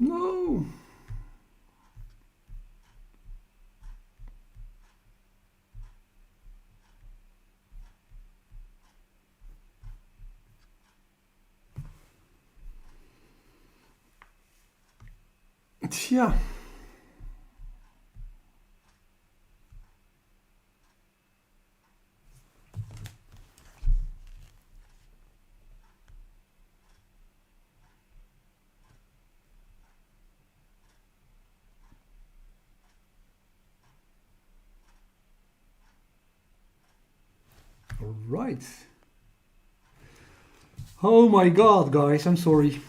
No. Tja. All right. Oh my God, guys, I'm sorry.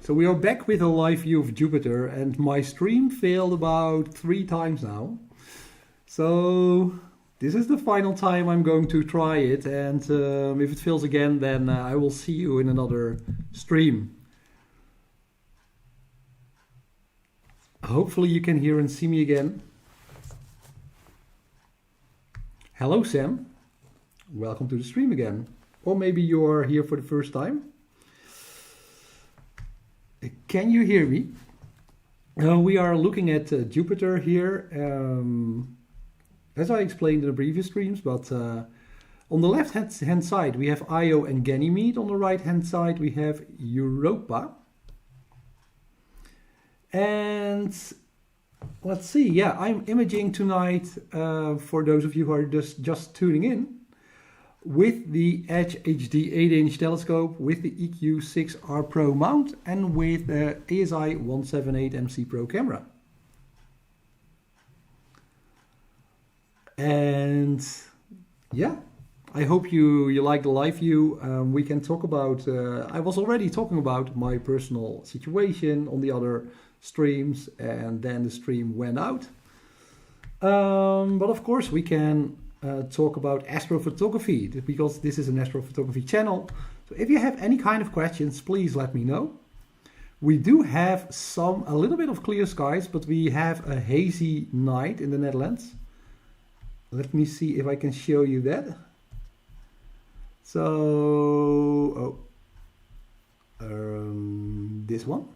So we are back with a live view of Jupiter, and my stream failed about 3 times now. So this is the final time I'm going to try it, and if it fails again, then I will see you in another stream. Hopefully you can hear and see me again. Hello, Sam. Welcome to the stream again. Or maybe you're here for the first time. Can you hear me? We are looking at Jupiter here, as I explained in the previous streams, but on the left hand side we have Io and Ganymede. On the right hand side we have Europa. And let's see, yeah, I'm imaging tonight, for those of you who are just tuning in, with the Edge HD 8-inch telescope, with the EQ6R Pro mount, and with the ASI 178MC Pro camera. And yeah, I hope you like the live view. We can talk about, I was already talking about my personal situation on the other streams, and then the stream went out. But of course we can talk about astrophotography, because this is an astrophotography channel. So if you have any kind of questions, please let me know. We do have a little bit of clear skies, but we have a hazy night in the Netherlands. Let me see if I can show you that. So, this one.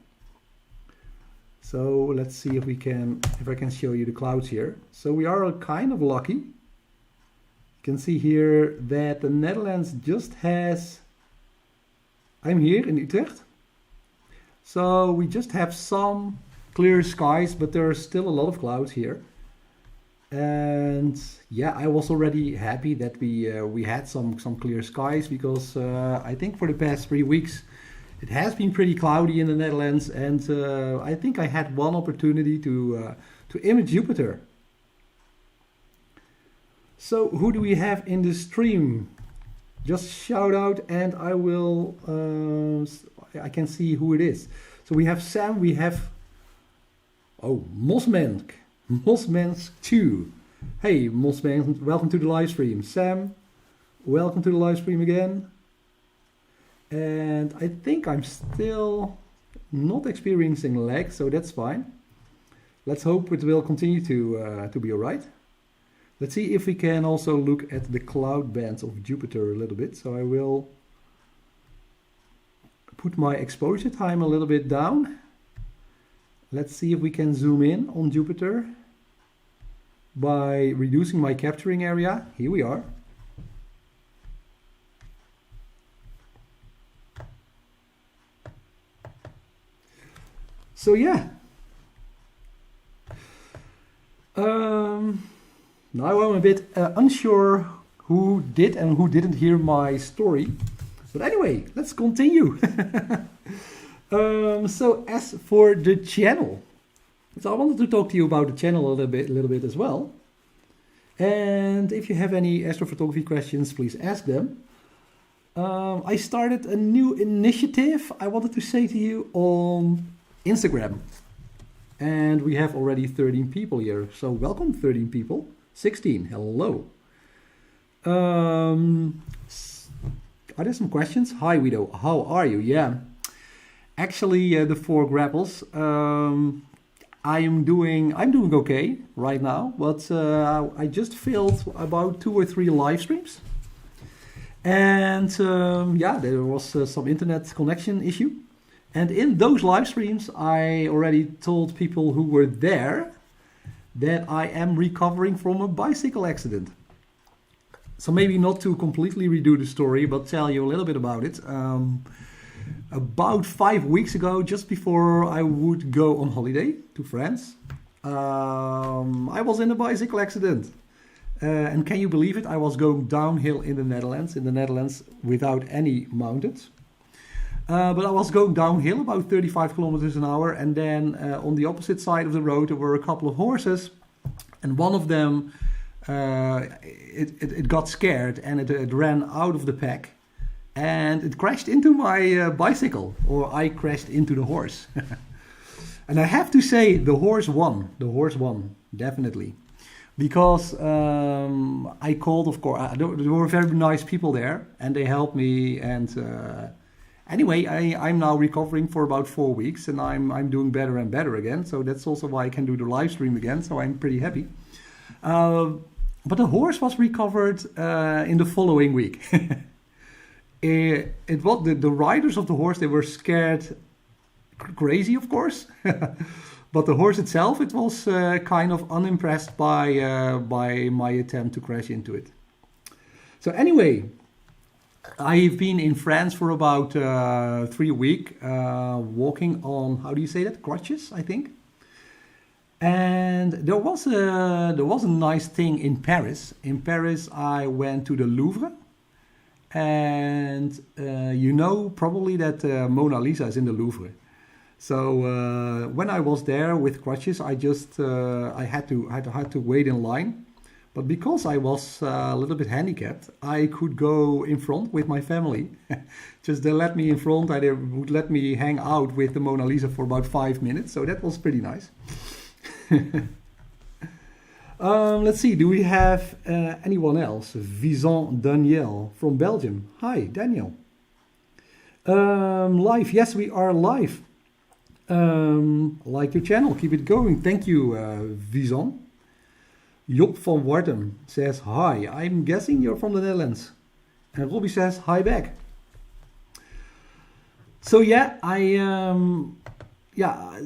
So let's see if I can show you the clouds here. So we are kind of lucky. You can see here that the Netherlands just has, I'm here in Utrecht. So we just have some clear skies, but there are still a lot of clouds here. And yeah, I was already happy that we had some clear skies, because I think for the past 3 weeks it has been pretty cloudy in the Netherlands, and I think I had one opportunity to image Jupiter. So who do we have in the stream? Just shout out and I will, I can see who it is. So we have Sam, we have, oh, Mosmansk 2. Hey Mosmansk, welcome to the live stream. Sam, welcome to the live stream again. And I think I'm still not experiencing lag, so that's fine. Let's hope it will continue to be alright. Let's see if we can also look at the cloud bands of Jupiter a little bit. So I will put my exposure time a little bit down. Let's see if we can zoom in on Jupiter by reducing my capturing area. Here we are. So yeah. Now I'm a bit unsure who did and who didn't hear my story. But anyway, let's continue. So as for the channel, so I wanted to talk to you about the channel a little bit as well. And if you have any astrophotography questions, please ask them. I started a new initiative, I wanted to say to you, on Instagram. And we have already 13 people here. So welcome, 13 people. 16, hello. Are there some questions? Hi Wido, how are you? Yeah, actually the 4 grapples. I'm doing okay right now, but I just failed about 2 or 3 live streams. And yeah, there was some internet connection issue. And in those live streams, I already told people who were there that I am recovering from a bicycle accident. So maybe not to completely redo the story, but tell you a little bit about it. About 5 weeks ago, just before I would go on holiday to France, I was in a bicycle accident. And can you believe it? I was going downhill in the Netherlands without any mountains. But I was going downhill about 35 kilometers an hour, and then on the opposite side of the road there were a couple of horses, and one of them it got scared and it ran out of the pack, and it crashed into my bicycle, or I crashed into the horse. And I have to say, the horse won, definitely. Because I called, of course, there were very nice people there, and they helped me, and anyway, I'm now recovering for about 4 weeks, and I'm doing better and better again. So that's also why I can do the live stream again. So I'm pretty happy. But the horse was recovered in the following week. It was the riders of the horse. They were scared crazy, of course. But the horse itself, it was kind of unimpressed by my attempt to crash into it. So anyway, I've been in France for about 3 weeks, walking on, how do you say that? Crutches, I think. And there was a nice thing in Paris. In Paris, I went to the Louvre, and you know probably that Mona Lisa is in the Louvre. So when I was there with crutches, I had to wait in line. But because I was a little bit handicapped, I could go in front with my family. Just they let me in front, and they would let me hang out with the Mona Lisa for about 5 minutes. So that was pretty nice. Let's see, do we have anyone else? Vincent Daniel from Belgium. Hi, Daniel. Live, yes, we are live. Like your channel, keep it going. Thank you, Vincent. Job van Wartem says hi. I'm guessing you're from the Netherlands. And Robbie says hi back. So yeah,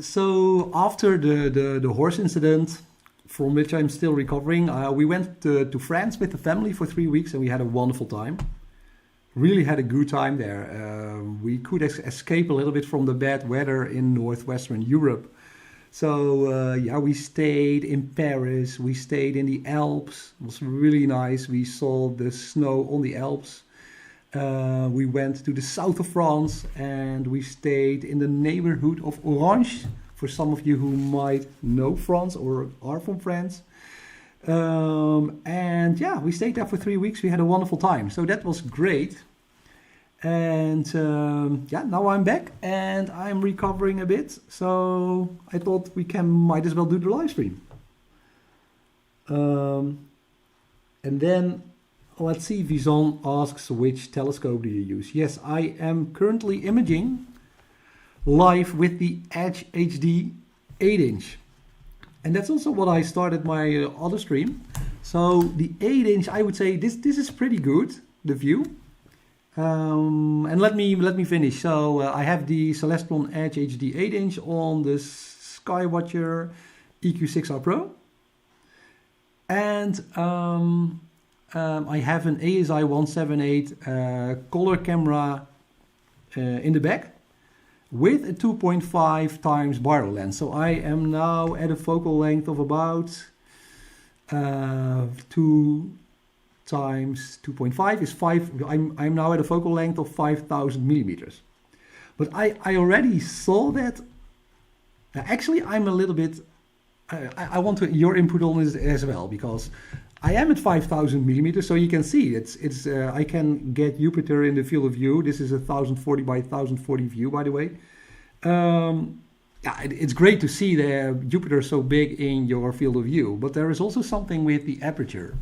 so after the horse incident, from which I'm still recovering, we went to France with the family for 3 weeks, and we had a wonderful time. Really had a good time there. We could escape a little bit from the bad weather in northwestern Europe. So we stayed in Paris, we stayed in the Alps. It was really nice. We saw the snow on the Alps. We went to the south of France, and we stayed in the neighborhood of Orange, for some of you who might know France or are from France. And yeah, we stayed there for 3 weeks. We had a wonderful time. So that was great. And now I'm back and I'm recovering a bit. So I thought we might as well do the live stream. And then let's see, Vizon asks, which telescope do you use? Yes, I am currently imaging live with the Edge HD 8-inch. And that's also what I started my other stream. So the 8-inch, I would say this is pretty good, the view. And let me finish. So I have the Celestron Edge HD 8-inch on the Skywatcher EQ6R Pro. And I have an ASI 178 color camera in the back with a 2.5 times barrel lens. So I am now at a focal length of about 2 times 2.5 is 5. I'm now at a focal length of 5,000 millimeters. But I already saw that. Actually, I'm a little bit. I want your input on this as well, because I am at 5,000 millimeters, so you can see it's. I can get Jupiter in the field of view. This is a 1040 by 1040 view, by the way. It's great to see the Jupiter so big in your field of view, but there is also something with the aperture.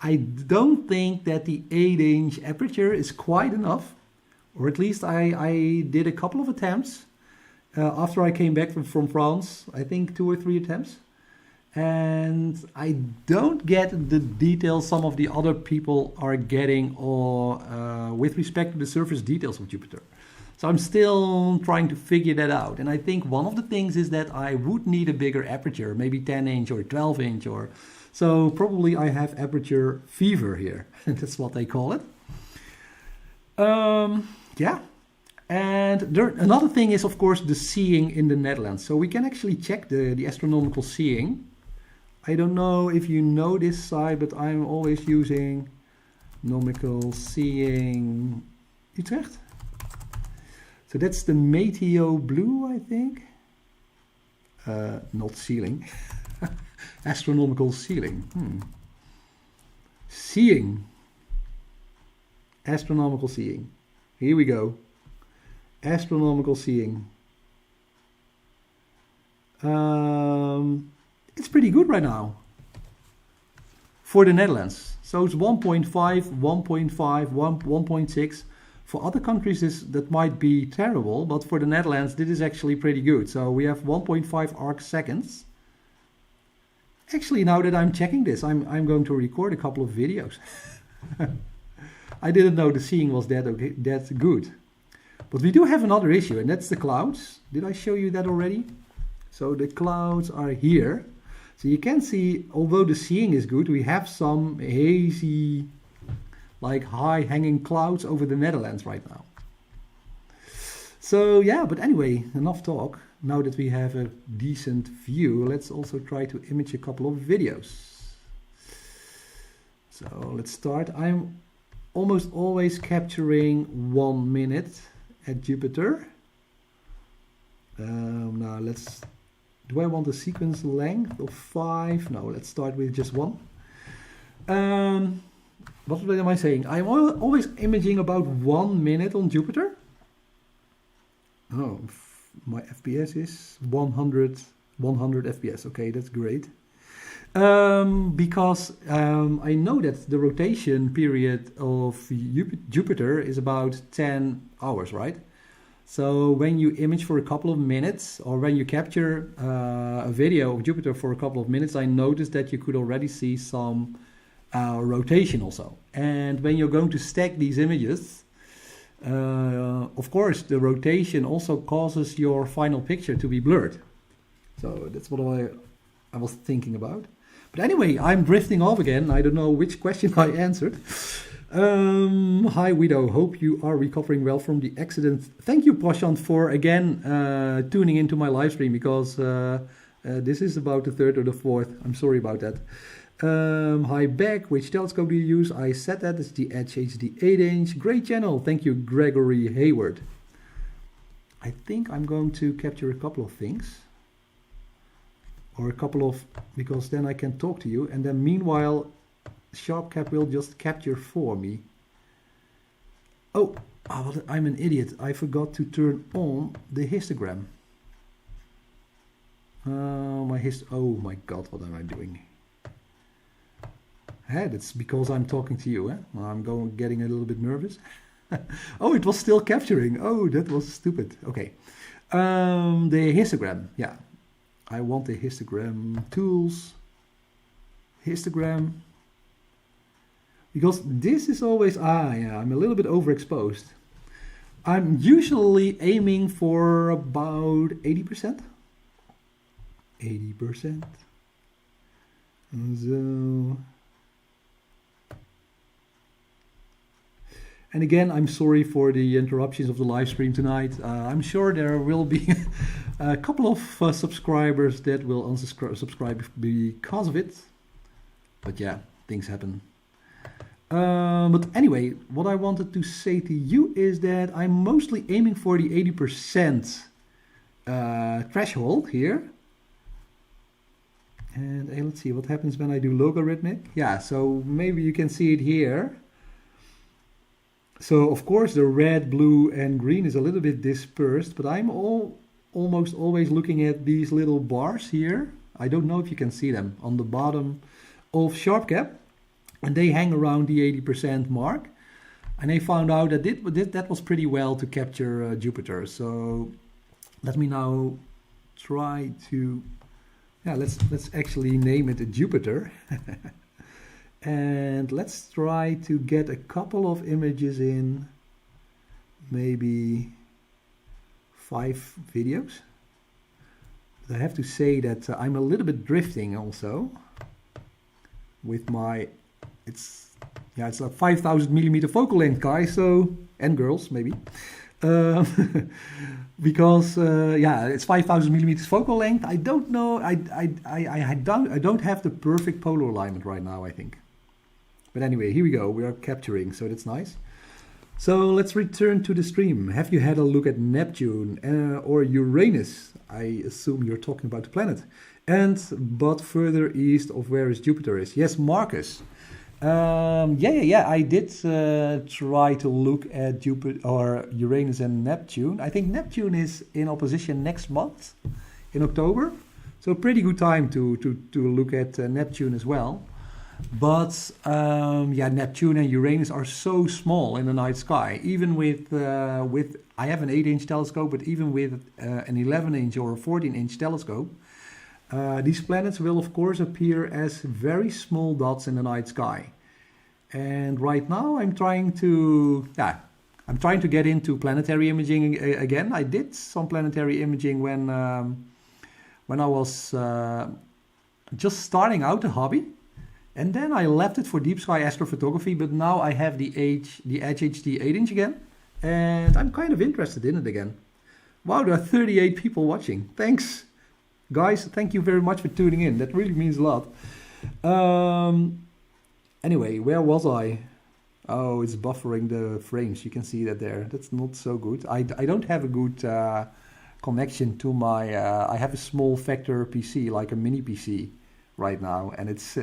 I don't think that the 8-inch aperture is quite enough, or at least I did a couple of attempts after I came back from France. I think 2 or 3 attempts. and I don't get the details some of the other people are getting or with respect to the surface details of Jupiter. So I'm still trying to figure that out. And I think one of the things is that I would need a bigger aperture, maybe 10 inch or 12 inch or so. Probably I have aperture fever here. That's what they call it. Yeah. And another thing is, of course, the seeing in the Netherlands. So we can actually check the astronomical seeing. I don't know if you know this site, but I'm always using astronomical seeing Utrecht. So that's the Meteo Blue, I think. Not ceiling. Astronomical seeing. Seeing. Astronomical seeing. Here we go. Astronomical seeing. It's pretty good right now for the Netherlands. So it's 1.5, 1.5, 1.6. For other countries, that might be terrible, but for the Netherlands, this is actually pretty good. So we have 1.5 arc seconds. Actually, now that I'm checking this, I'm going to record a couple of videos. I didn't know the seeing was that good. But we do have another issue, and that's the clouds. Did I show you that already? So the clouds are here. So you can see, although the seeing is good, we have some hazy, like high hanging clouds over the Netherlands right now. So yeah, but anyway, enough talk. Now that we have a decent view, let's also try to image a couple of videos. So let's start. I'm almost always capturing 1 minute at Jupiter. Now do I want a sequence length of 5? No, let's start with just 1. What am I saying? I'm always imaging about 1 minute on Jupiter. Oh, my FPS is 100 FPS. Okay, that's great. Because I know that the rotation period of Jupiter is about 10 hours, right? So when you image for a couple of minutes, or when you capture a video of Jupiter for a couple of minutes, I noticed that you could already see some rotation also. And when you're going to stack these images, of course, the rotation also causes your final picture to be blurred. So that's what I was thinking about. But anyway, I'm drifting off again. I don't know which question I answered. Hi Wido, hope you are recovering well from the accident. Thank you, Prashant, for again tuning into my live stream, because this is about the 3rd or the 4th. I'm sorry about that. Hi Beck, which telescope do you use? I said that it's the Edge HD 8-inch. Great channel. Thank you, Gregory Hayward. I think I'm going to capture a couple of things. Or a couple of, because then I can talk to you, and then meanwhile SharpCap will just capture for me. Oh, I'm an idiot. I forgot to turn on the histogram. Oh my god, what am I doing? That's because I'm talking to you. I'm getting a little bit nervous. Oh, it was still capturing. Oh, that was stupid. Okay. The histogram. Yeah. I want the histogram tools. Histogram. Because this is always, yeah, I'm a little bit overexposed. I'm usually aiming for about 80%. 80%. So... And again, I'm sorry for the interruptions of the live stream tonight. I'm sure there will be a couple of subscribers that will unsubscribe because of it. But yeah, things happen. But anyway, what I wanted to say to you is that I'm mostly aiming for the 80% threshold here. And let's see what happens when I do logarithmic. Yeah, so maybe you can see it here. So of course the red, blue and green is a little bit dispersed, but I'm almost always looking at these little bars here. I don't know if you can see them on the bottom of SharpCap, and they hang around the 80% mark. And they found out that that was pretty well to capture Jupiter. So let me now try to, yeah, let's actually name it Jupiter. And let's try to get a couple of images in, maybe 5 videos. But I have to say that I'm a little bit drifting also with my, it's like 5,000 millimeter focal length, guys, so, and girls maybe. Because yeah, it's 5,000 millimeters focal length. I don't know. I don't have the perfect polar alignment right now, I think. But anyway, here we go. We are capturing, so that's nice. So let's return to the stream. Have you had a look at Neptune or Uranus? I assume you're talking about the planet. But further east of where is Jupiter is. Yes, Marcus. Yeah. I did try to look at Jupiter or Uranus and Neptune. I think Neptune is in opposition next month, in October. So pretty good time to look at Neptune as well. But yeah, Neptune and Uranus are so small in the night sky. Even with I have an 8-inch telescope, but even with an 11-inch or a 14-inch telescope, these planets will of course appear as very small dots in the night sky. And right now I'm trying to get into planetary imaging again. I did some planetary imaging when I was just starting out the hobby. And then I left it for deep sky astrophotography, but now I have the Edge HD 8-inch again, and I'm kind of interested in it again. Wow, there are 38 people watching. Thanks, guys. Thank you very much for tuning in. That really means a lot. Anyway, where was I? Oh, it's buffering the frames. You can see that there. That's not so good. I don't have a good connection to my... I have a small Vector PC, like a mini PC right now, and it's...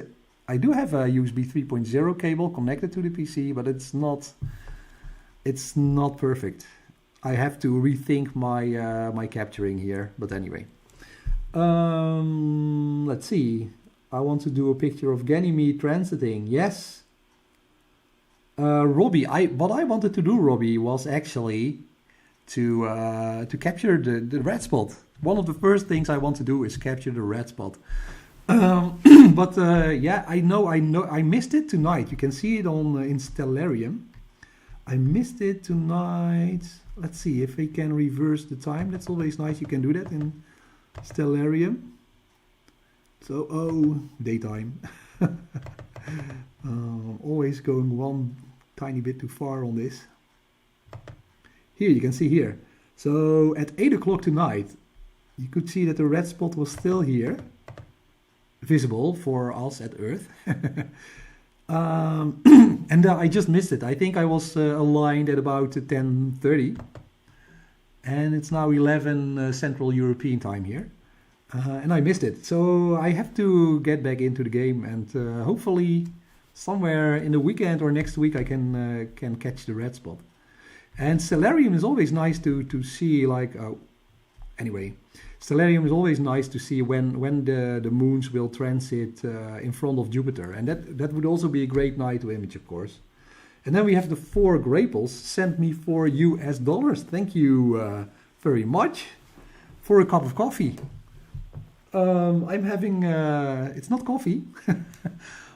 I do have a USB 3.0 cable connected to the PC, but it's not perfect. I have to rethink my my capturing here. But anyway, let's see. I want to do a picture of Ganymede Transiting. Yes, Robbie. What I wanted to do, Robbie, was actually to capture the red spot. One of the first things I want to do is capture the red spot. But yeah, I know I missed it tonight. You can see it on in Stellarium. I missed it tonight. Let's see if we can reverse the time. That's always nice. You can do that in Stellarium. So, oh, daytime. Always going one tiny bit too far on this. Here, you can see here. So at 8 o'clock tonight, you could see that the red spot was still here, visible for us at Earth. And I just missed it. I think I was aligned at about 10:30, and it's now 11 Central European time here, and I missed it. So I have to get back into the game, and hopefully somewhere in the weekend or next week I can catch the red spot. And Stellarium is always nice to see, like, anyway, Stellarium is always nice to see when the moons will transit in front of Jupiter. And that would also be a great night to image, of course. And then we have the 4 Grapels sent me $4. Thank you very much for a cup of coffee. I'm having, it's not coffee,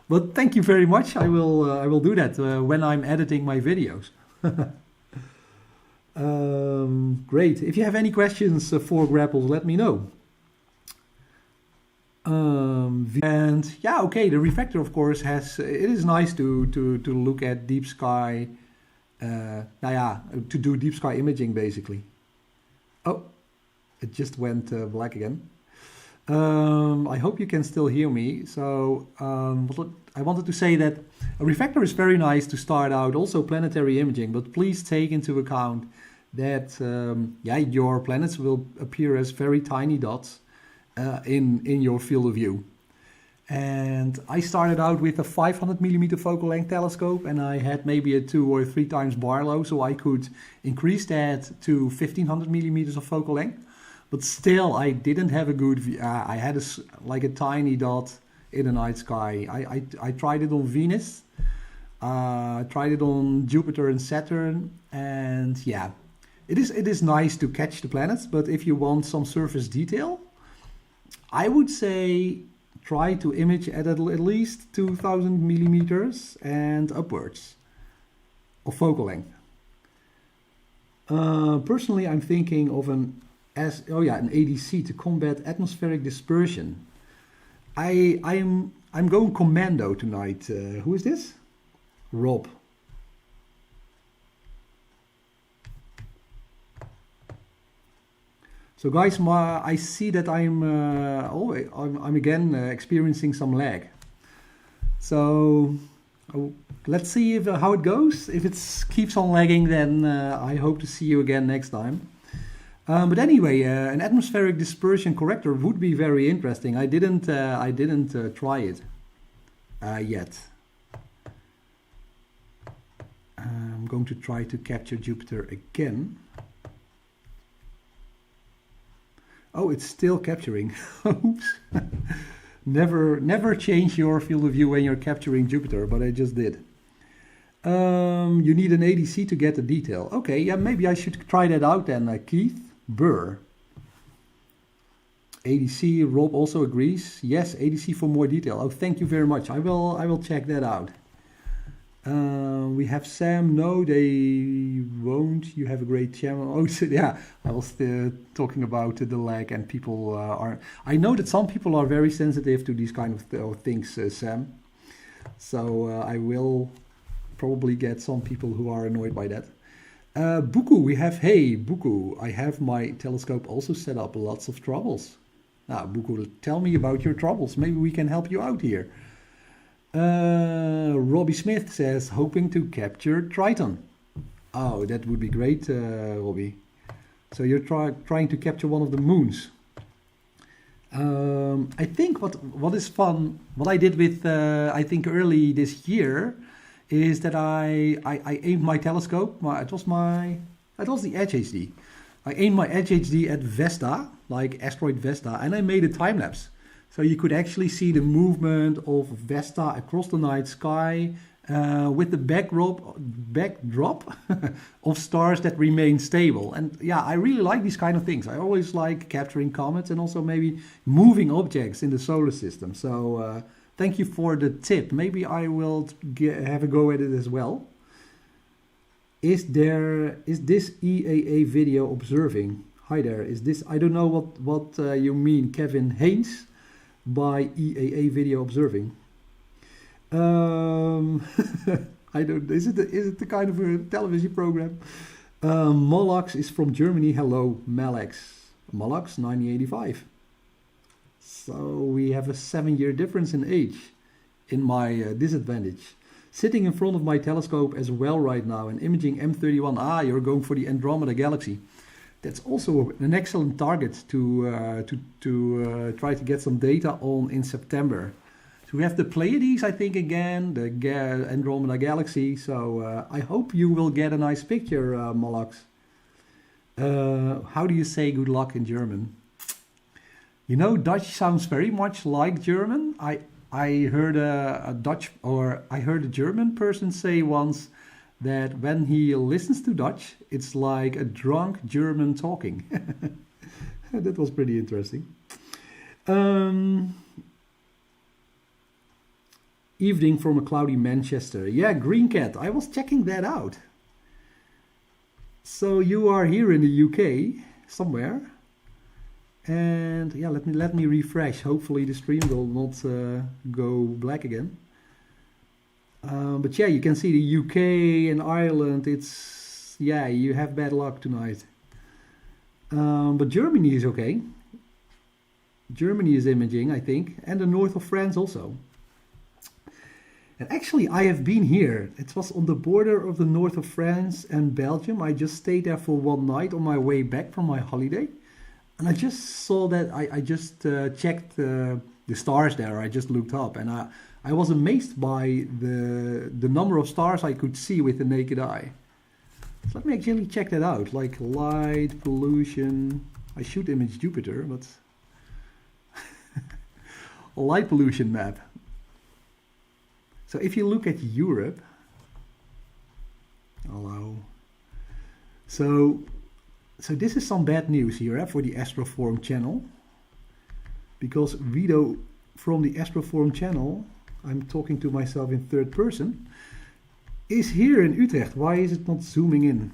but thank you very much. I will do that when I'm editing my videos. Great. If you have any questions for Grapels, let me know. And yeah, okay. The refractor, of course, has. It is nice to look at deep sky. To do deep sky imaging, basically. Oh, it just went black again. I hope you can still hear me. So I wanted to say that a refractor is very nice to start out, also planetary imaging, but please take into account that your planets will appear as very tiny dots in your field of view. And I started out with a 500 millimeter focal length telescope, and I had maybe a 2 or 3 times Barlow, so I could increase that to 1500 millimeters of focal length. But still, I didn't have a good view. I had a tiny dot in the night sky. I tried it on Venus, tried it on Jupiter and Saturn, and yeah, it is nice to catch the planets. But if you want some surface detail, I would say try to image at least 2000 millimeters and upwards of focal length. Personally, I'm thinking of an ADC to combat atmospheric dispersion. I'm going commando tonight. Who is this? Rob. So guys, I see that I'm again experiencing some lag. So let's see how it goes. If it keeps on lagging, then I hope to see you again next time. But anyway, an atmospheric dispersion corrector would be very interesting. I didn't try it yet. I'm going to try to capture Jupiter again. Oh, it's still capturing. Oops. Never change your field of view when you're capturing Jupiter, but I just did. You need an ADC to get the detail. Okay, yeah, maybe I should try that out then. Keith Burr. ADC, Rob also agrees. Yes, ADC for more detail. Oh, thank you very much. I will check that out. We have Sam. No, they won't. You have a great channel. Oh, so, yeah. I was talking about the lag, and people are. I know that some people are very sensitive to these kind of things, Sam. So I will probably get some people who are annoyed by that. Buku, we have. Hey, Buku, I have my telescope also set up. Lots of troubles. Now, Buku, tell me about your troubles. Maybe we can help you out here. Robbie Smith says, hoping to capture Triton. Oh, that would be great, Robbie. So you're trying to capture one of the moons. I think what is fun, what I did with, I think early this year, is that I aimed my telescope, it was the Edge HD. I aimed my Edge HD at Vesta, like asteroid Vesta, and I made a time lapse. So you could actually see the movement of Vesta across the night sky with the backdrop of stars that remain stable. And yeah, I really like these kind of things. I always like capturing comets and also maybe moving objects in the solar system. So thank you for the tip. Maybe I will have a go at it as well. Is this EAA video observing? Hi there. Is this? I don't know what you mean, Kevin Haynes, by EAA video observing. I don't. Is it the kind of a television program? Molax is from Germany. Hello, Malex. Molax 1985. So we have a 7-year difference in age. In my disadvantage. Sitting in front of my telescope as well right now and imaging M31. Ah, you're going for the Andromeda Galaxy. That's also an excellent target to try to get some data on in September. So we have the Pleiades, I think, again, the Andromeda Galaxy. So I hope you will get a nice picture, Molax. How do you say good luck in German? You know, Dutch sounds very much like German. I heard I heard a German person say once that when he listens to Dutch, it's like a drunk German talking. That was pretty interesting. Evening from a cloudy Manchester. Yeah, Green Cat. I was checking that out. So you are here in the UK somewhere. And yeah, let me refresh. Hopefully the stream will not go black again. But yeah, you can see the UK and Ireland. You have bad luck tonight. But Germany is okay. Germany is imaging, I think, and the north of France also. And actually, I have been here. It was on the border of the north of France and Belgium. I just stayed there for one night on my way back from my holiday. And I just saw that, I just checked the stars there. I just looked up and I was amazed by the number of stars I could see with the naked eye. So let me actually check that out, like light, pollution. I should image Jupiter, but a light pollution map. So if you look at Europe, hello. So this is some bad news here for the Astoforum channel. because Wido from the Astoforum channel, I'm talking to myself in third person, is here in Utrecht. Why is it not zooming in?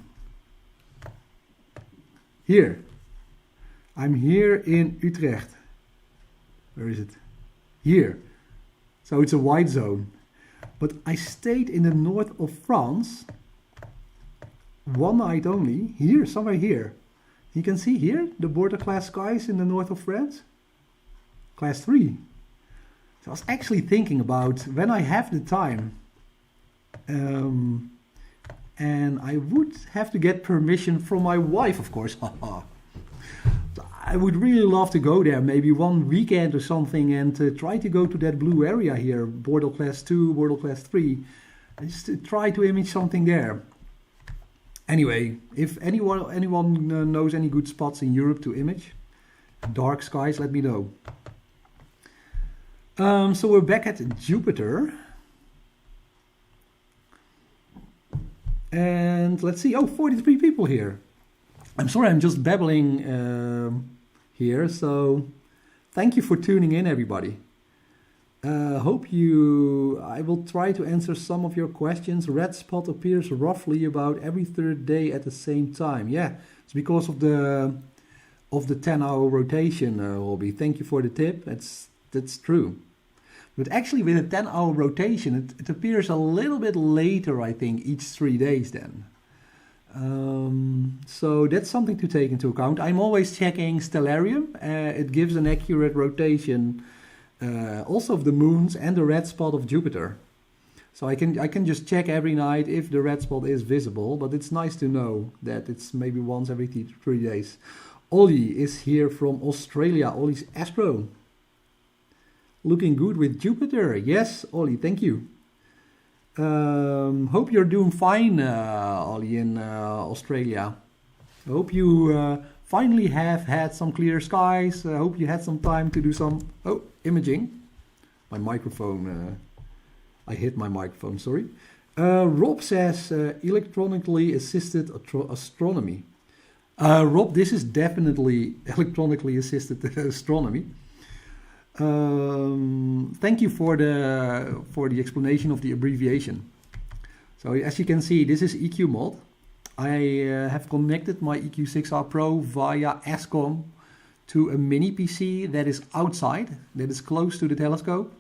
Here. I'm here in Utrecht. Where is it? Here. So it's a white zone. But I stayed in the north of France one night only. Here, somewhere here. You can see here the border class skies in the north of France. Class 3. So I was actually thinking about when I have the time, and I would have to get permission from my wife, of course. I would really love to go there, maybe one weekend or something, and try to go to that blue area here, border class 2, border class 3, and just to try to image something there. Anyway, if anyone knows any good spots in Europe to image dark skies, let me know. So we're back at Jupiter. And let's see, 43 people here. I'm sorry, I'm just babbling here, so thank you for tuning in, everybody. I will try to answer some of your questions. Red spot appears roughly about every third day at the same time. Yeah, it's because of the 10-hour rotation, Hobby. Thank you for the tip. That's true. But actually with a 10-hour rotation, it appears a little bit later, I think, each 3 days then. So that's something to take into account. I'm always checking Stellarium. It gives an accurate rotation also of the moons and the red spot of Jupiter. So I can just check every night if the red spot is visible, but it's nice to know that it's maybe once every 3 days. Ollie is here from Australia. Ollie's Astro. Looking good with Jupiter. Yes, Ollie, thank you. Hope you're doing fine, Ollie, in Australia. I hope you finally have had some clear skies. I hope you had some time to do some imaging. My microphone, I hit my microphone, sorry. Rob says electronically assisted astronomy. Rob, this is definitely electronically assisted astronomy. Thank you for the explanation of the abbreviation. So as you can see, this is EQ mod. I have connected my EQ6R Pro via ASCOM to a mini PC that is outside, that is close to the telescope.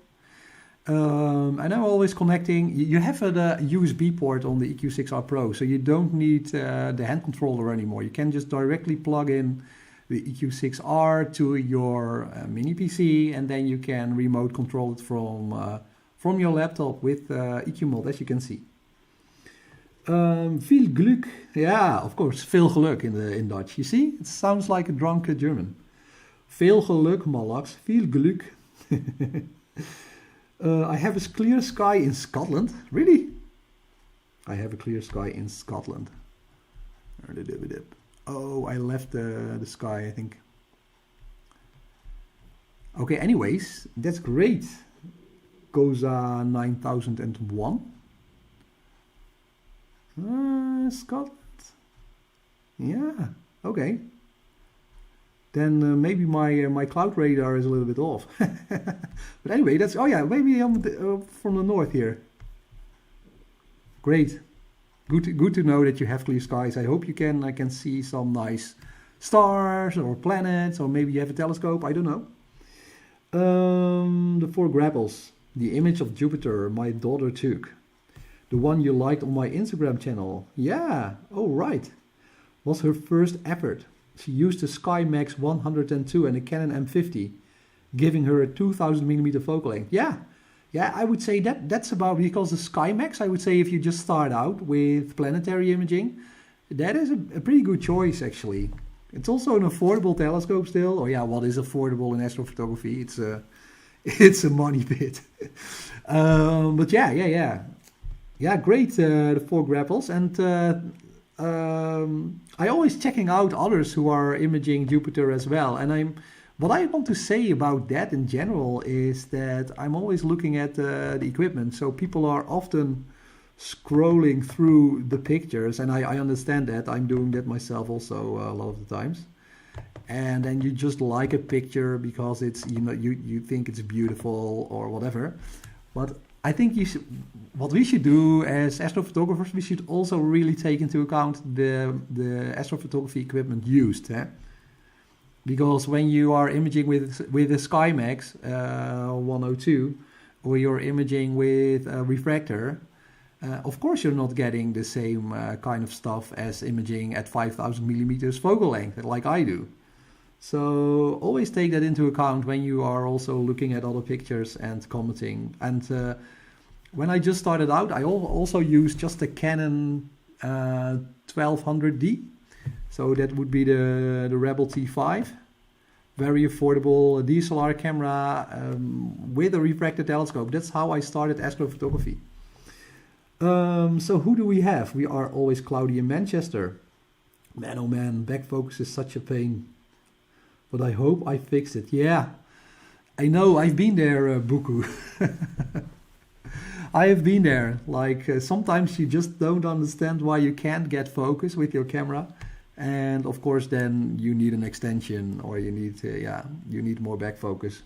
And I'm always connecting. You have a USB port on the EQ6R Pro, so you don't need the hand controller anymore. You can just directly plug in the EQ6R to your mini PC, and then you can remote control it from your laptop with EQ mod, as you can see. Veel Glück, yeah, of course, veel geluk in Dutch. You see, it sounds like a drunk German. Veel geluk, Malax, veel Glück. I have a clear sky in Scotland. Really? I have a clear sky in Scotland. Oh, I left the sky, I think. Okay, anyways, that's great. Goza 9001. Scotland. Yeah, okay. Then maybe my cloud radar is a little bit off. But anyway, that's, oh yeah, maybe I'm from the north here. Great. Good to know that you have clear skies. I hope you can see some nice stars or planets, or maybe you have a telescope, I don't know. The 4 grapples. The image of Jupiter my daughter took. The one you liked on my Instagram channel. Yeah, oh right. Was her first effort. She used a SkyMax 102 and a Canon M50, giving her a 2000mm focal length. Yeah, I would say that's about, because the SkyMax, I would say if you just start out with planetary imaging, that is a pretty good choice actually. It's also an affordable telescope still. Oh yeah, what is affordable in astrophotography? It's a money pit. But yeah, great, the 4 grapples. And I always checking out others who are imaging Jupiter as well. And what I want to say about that in general is that I'm always looking at the equipment. So people are often scrolling through the pictures, and I understand that. I'm doing that myself also a lot of the times. and then you just like a picture because it's, you know, you think it's beautiful or whatever. But I think what we should do as astrophotographers, we should also really take into account the astrophotography equipment used. Because when you are imaging with a Skymax 102, or you're imaging with a refractor, of course you're not getting the same kind of stuff as imaging at 5,000 millimeters focal length, like I do. So always take that into account when you are also looking at other pictures and commenting. And when I just started out, I also used just a Canon 1200D. So that would be the Rebel T5. Very affordable DSLR camera with a refractor telescope. That's how I started astrophotography. So who do we have? We are always cloudy in Manchester. Man, oh man, back focus is such a pain. But I hope I fixed it. Yeah, I know, I've been there, Buku. I have been there. Like sometimes you just don't understand why you can't get focus with your camera. And of course then you need an extension, or you need you need more back focus.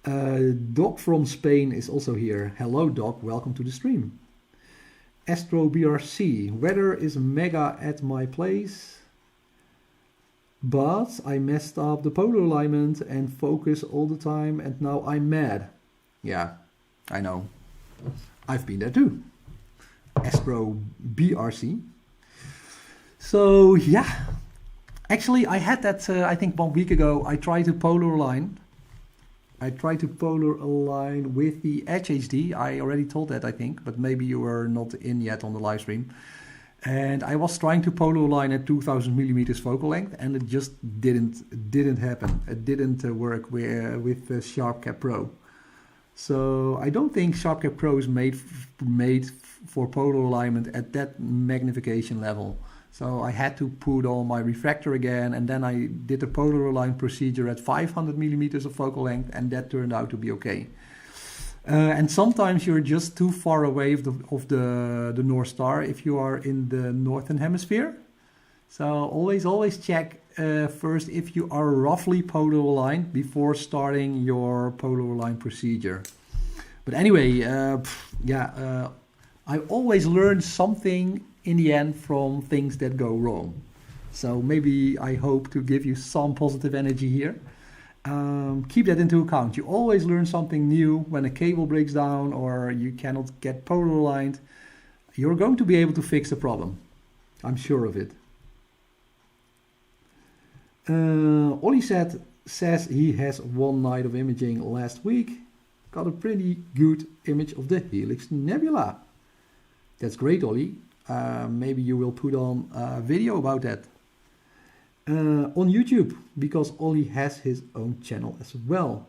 Doc from Spain is also here. Hello Doc, welcome to the stream. Astro BRC, weather is mega at my place, but I messed up the polar alignment and focus all the time, and now I'm mad. Yeah, I know. I've been there too. Astro BRC. So yeah, actually I had that, I think 1 week ago. I tried to polar align. With the HHD. I already told that, I think, but maybe you were not in yet on the live stream. And I was trying to polar align at 2000 millimeters focal length, and it just didn't happen. It didn't work with SharpCap Pro. So I don't think SharpCap Pro is made for polar alignment at that magnification level. So I had to put on my refractor again, and then I did a polar align procedure at 500 millimeters of focal length, and that turned out to be okay. And sometimes you're just too far away of the North Star if you are in the northern hemisphere. So always check first if you are roughly polar aligned before starting your polar align procedure. But anyway, I always learn something in the end from things that go wrong. So maybe I hope to give you some positive energy here. Keep that into account. You always learn something new when a cable breaks down or you cannot get polar aligned. You're going to be able to fix the problem. I'm sure of it. Ollie says he has one night of imaging last week. Got a pretty good image of the Helix Nebula. That's great, Ollie. Maybe you will put on a video about that on YouTube, because Ollie has his own channel as well.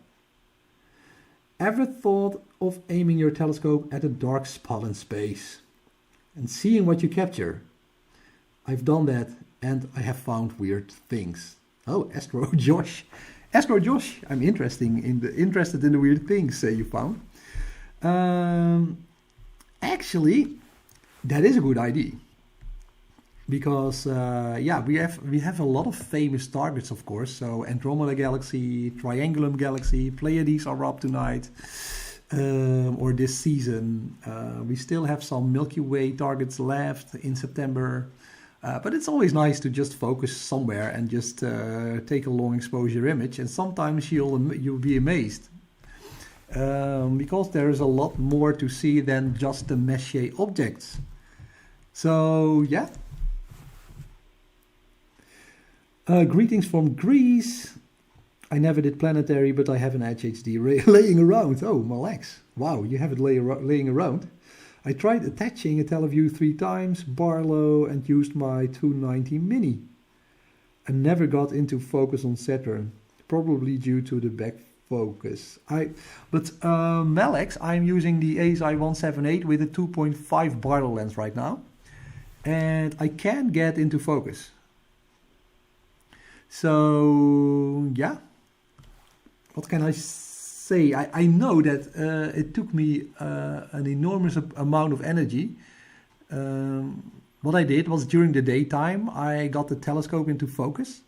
Ever thought of aiming your telescope at a dark spot in space and seeing what you capture? I've done that and I have found weird things. Oh, Astro Josh, I'm interested in the weird things you found. Actually, that is a good idea, because we have a lot of famous targets, of course. So Andromeda Galaxy, Triangulum Galaxy, Pleiades are up tonight, or this season. We still have some Milky Way targets left in September, but it's always nice to just focus somewhere and just take a long exposure image. And sometimes you'll be amazed. Because there is a lot more to see than just the Messier objects. So yeah. Greetings from Greece. I never did planetary, but I have an HHD laying around. Oh, my legs. Wow, you have it laying around. I tried attaching a Teleview 3 times, Barlow, and used my 290 Mini. I never got into focus on Saturn, probably due to the back focus. Malex, I'm using the ASI 178 with a 2.5 Barlow lens right now, and I can get into focus. So yeah, what can I say? I know that it took me an enormous amount of energy. What I did was, during the daytime I got the telescope into focus.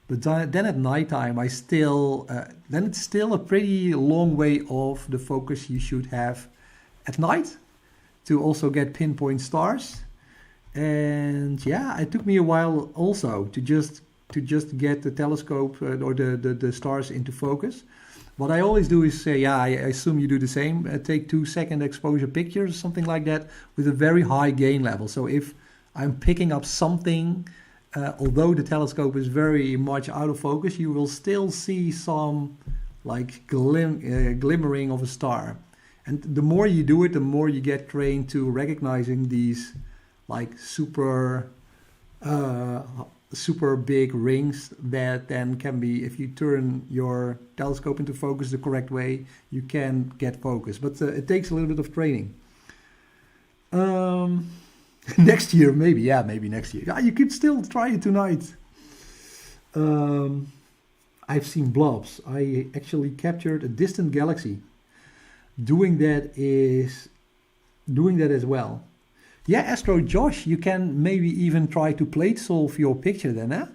But then at nighttime, then it's still a pretty long way off the focus you should have at night to also get pinpoint stars. And yeah, it took me a while also to just get the telescope or the stars into focus. What I always do is say, yeah, I assume you do the same. Take 2-second exposure pictures, something like that, with a very high gain level. So if I'm picking up something, although the telescope is very much out of focus, you will still see some like glimmering of a star. And the more you do it, the more you get trained to recognizing these like super big rings that then can be, if you turn your telescope into focus the correct way, you can get focus. But it takes a little bit of training. Next year, maybe. Yeah, maybe next year. Yeah, you could still try it tonight. I've seen blobs. I actually captured a distant galaxy. Doing that as well. Yeah, Astro Josh, you can maybe even try to plate solve your picture then, eh?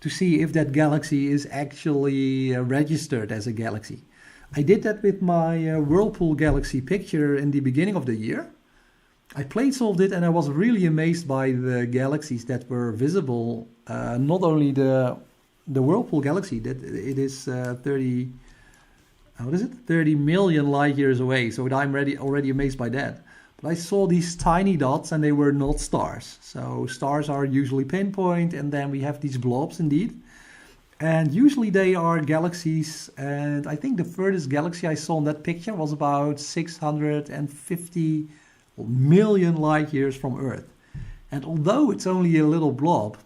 To see if that galaxy is actually registered as a galaxy. I did that with my Whirlpool Galaxy picture in the beginning of the year. I plate solved it and I was really amazed by the galaxies that were visible. Not only the Whirlpool Galaxy, that it is 30 million light years away. So I'm already amazed by that. But I saw these tiny dots and they were not stars. So stars are usually pinpoint, and then we have these blobs indeed. And usually they are galaxies, and I think the furthest galaxy I saw in that picture was about 650 million light years from Earth. And although it's only a little blob,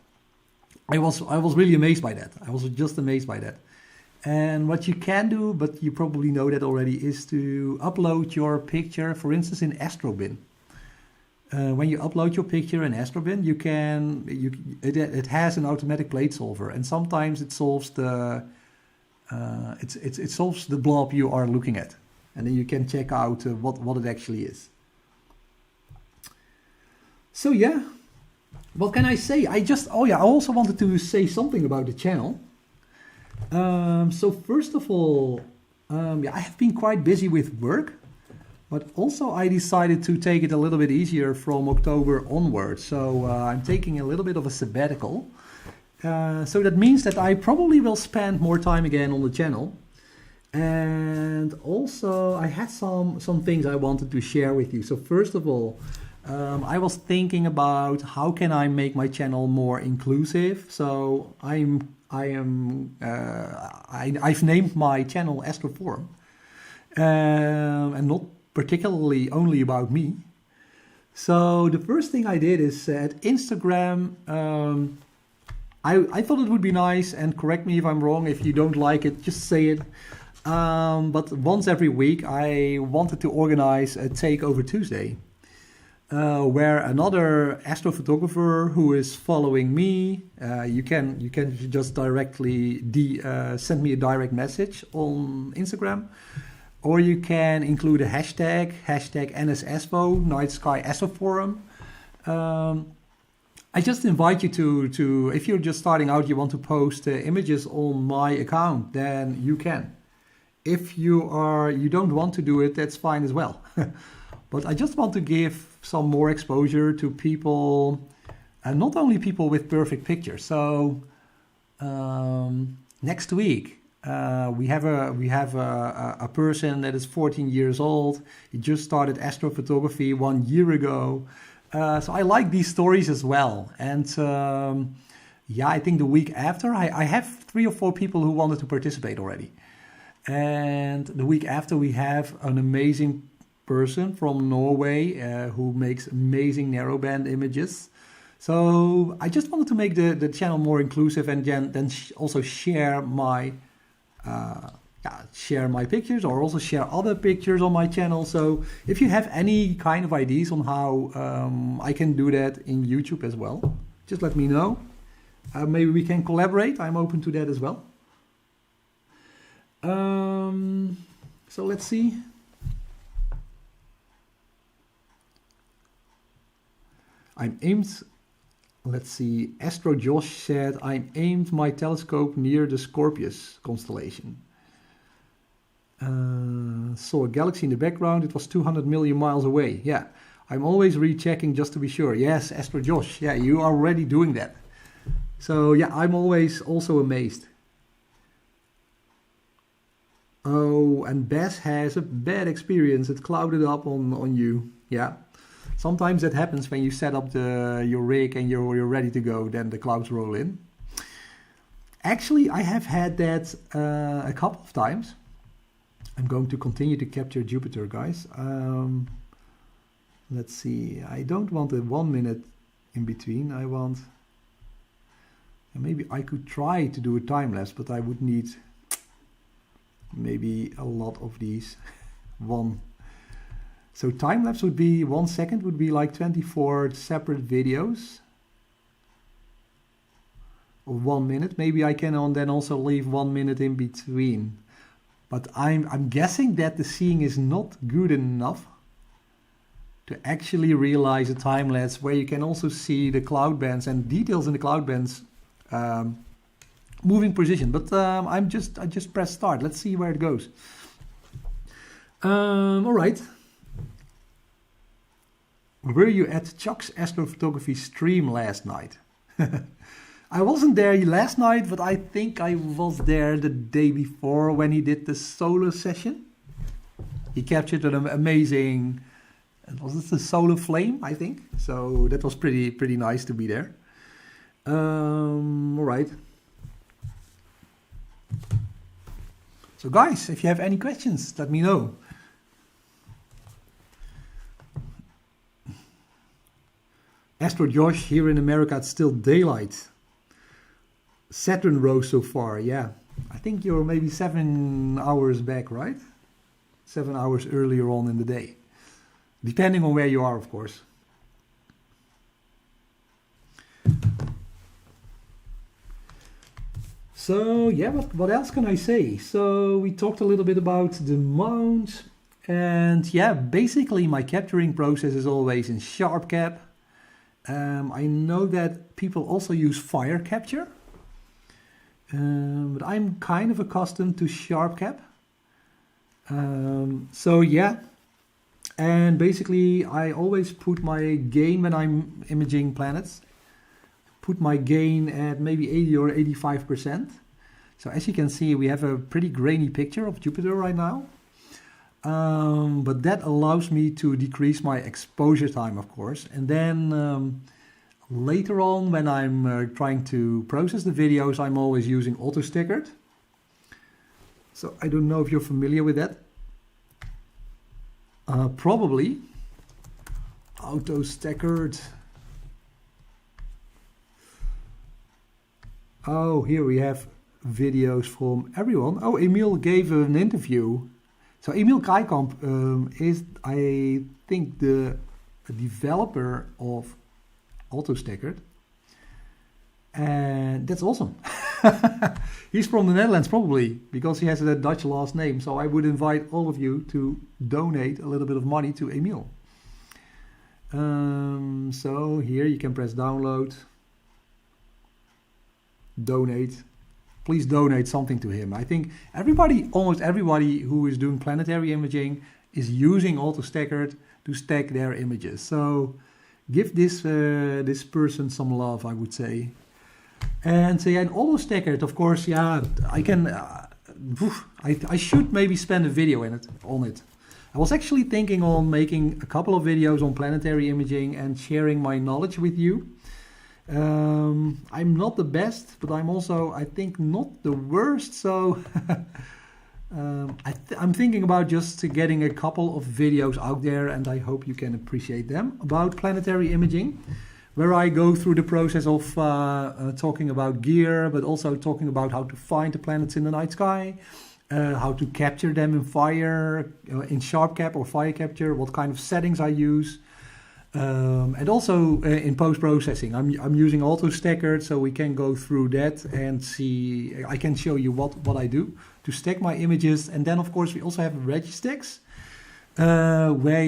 I was really amazed by that. I was just amazed by that. And what you can do, but you probably know that already, is to upload your picture, for instance, in Astrobin. When you upload your picture in Astrobin, it has an automatic plate solver, and sometimes it solves it solves the blob you are looking at, and then you can check out what it actually is. So yeah, what can I say? I also wanted to say something about the channel. So first of all, I have been quite busy with work, but also I decided to take it a little bit easier from October onwards. So I'm taking a little bit of a sabbatical. So that means that I probably will spend more time again on the channel. And also I had some things I wanted to share with you. So first of all, I was thinking about how can I make my channel more inclusive. So I've named my channel Astoforum, and not particularly only about me. So the first thing I did is at Instagram, I thought it would be nice, and correct me if I'm wrong, if you don't like it, just say it. But once every week I wanted to organize a Takeover Tuesday. Where another astrophotographer who is following me, you can just directly send me a direct message on Instagram, or you can include a hashtag NSSFO, Night Sky Astoforum. I just invite you to, if you're just starting out, you want to post images on my account, then you can. If you don't want to do it, that's fine as well. But I just want to give some more exposure to people, and not only people with perfect pictures. So next week we have a person that is 14 years old. He just started astrophotography 1 year ago. So I like these stories as well. And I think the week after I have 3 or 4 people who wanted to participate already. And the week after we have an amazing person from Norway who makes amazing narrowband images. So I just wanted to make the channel more inclusive, and then also share my pictures, or also share other pictures on my channel. So if you have any kind of ideas on how I can do that in YouTube as well, just let me know. Maybe we can collaborate. I'm open to that as well. So let's see. I'm aimed let's see, Astro Josh said, I aimed my telescope near the Scorpius constellation. Saw a galaxy in the background, it was 200 million miles away. Yeah, I'm always rechecking just to be sure. Yes, Astro Josh, yeah, you are already doing that. So yeah, I'm always also amazed. Oh, and Bess has a bad experience. It clouded up on you. Yeah. Sometimes that happens when you set up your rig and you're ready to go, then the clouds roll in. Actually, I have had that a couple of times. I'm going to continue to capture Jupiter, guys. Let's see. I don't want a 1 minute in between. I want... Maybe I could try to do a time lapse, but I would need maybe a lot of these. So time lapse would be 1 second, would be like 24 separate videos of 1 minute. Maybe I can then also leave 1 minute in between. But I'm guessing that the seeing is not good enough to actually realize a time lapse where you can also see the cloud bands and details in the cloud bands moving position. But I just press start. Let's see where it goes. All right. Were you at Chuck's astrophotography stream last night? I wasn't there last night, but I think I was there the day before when he did the solar session. He captured an amazing, was it the solar flame, I think? So that was pretty nice to be there. All right. So guys, if you have any questions, let me know. Astro Josh, here in America, it's still daylight. Saturn rose so far, yeah. I think you're maybe 7 hours back, right? 7 hours earlier on in the day. Depending on where you are, of course. So, yeah, what else can I say? So, we talked a little bit about the mount. And yeah, basically my capturing process is always in sharp cap. I know that people also use fire capture. But I'm kind of accustomed to sharp cap. So yeah, and basically I always put my gain when I'm imaging planets, put my gain at maybe 80 or 85%. So as you can see, we have a pretty grainy picture of Jupiter right now. But that allows me to decrease my exposure time, of course. And then later on, when I'm trying to process the videos, I'm always using auto-staggered. So I don't know if you're familiar with that. Probably. Auto-staggered. Oh, here we have videos from everyone. Oh, Emil gave an interview. So Emil Krijkamp is, I think, the developer of auto-staggered, and that's awesome. He's from the Netherlands probably, because he has a Dutch last name, so I would invite all of you to donate a little bit of money to Emil. So here you can press download, donate. Please donate something to him. I think almost everybody who is doing planetary imaging is using auto-staggered to stack their images. So give this person some love, I would say. And so yeah, and auto-staggered, of course, yeah, I can. I should maybe spend a video on it. I was actually thinking on making a couple of videos on planetary imaging and sharing my knowledge with you. I'm not the best, but I'm also, I think, not the worst. So I'm thinking about just getting a couple of videos out there, and I hope you can appreciate them, about planetary imaging, where I go through the process of talking about gear, but also talking about how to find the planets in the night sky, how to capture them in fire, in sharp cap or fire capture, what kind of settings I use. And also in post-processing, I'm using auto-staggered, so we can go through that and see. I can show you what I do to stack my images. And then, of course, we also have Registacks, where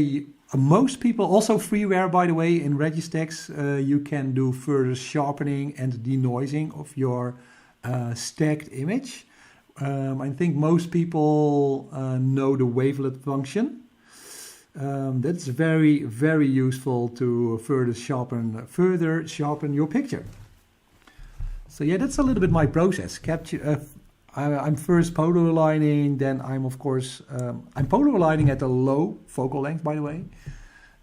Most people, also freeware by the way, in Registex, you can do further sharpening and denoising of your stacked image. I think most people know the wavelet function. That's very, very useful to further sharpen your picture. So yeah, that's a little bit my process. I'm first photo aligning, then I'm of course, I'm photo aligning at a low focal length, by the way.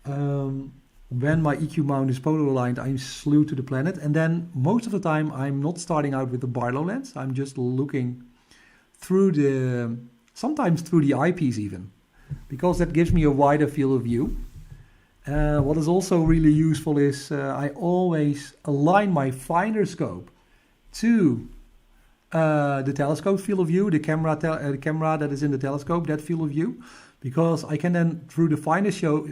When my EQ mount is photo aligned, I'm slew to the planet. And then most of the time, I'm not starting out with the Barlow lens. I'm just looking through sometimes through the eyepiece even, because that gives me a wider field of view. What is also really useful is I always align my finder scope to the telescope field of view, the camera that is in the telescope, that field of view, because I can then, through the finder through